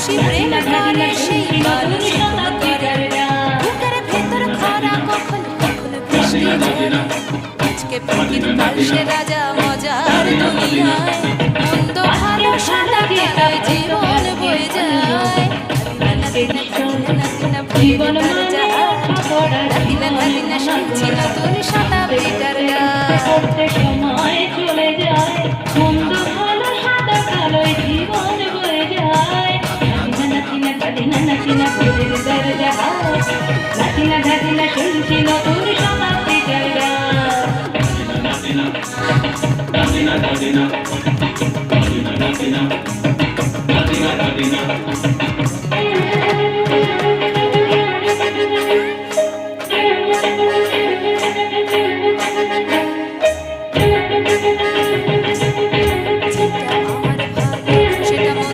বেশি প্রেম করে সেই মানুষ করে বুকের ভেতর খরা কখন কখন বৃষ্টি ঝরে আজকে প্রকৃতি পাল্টে রাজা মজার দুনিয়ায় মন্দ ভালো সাদা কালো জীবন বয়ে যায় জীবন নাতিনা শুনছি নতুন শতাব্দীটার করতে সময় চলে যায় মন্দ ভালো সাদা কালো জীবন বয়ে যায় নাতিনা নাতিনা ফুলের দরজা নাতিনা শুনছি নতুন শতাব্দীটার নাতিনা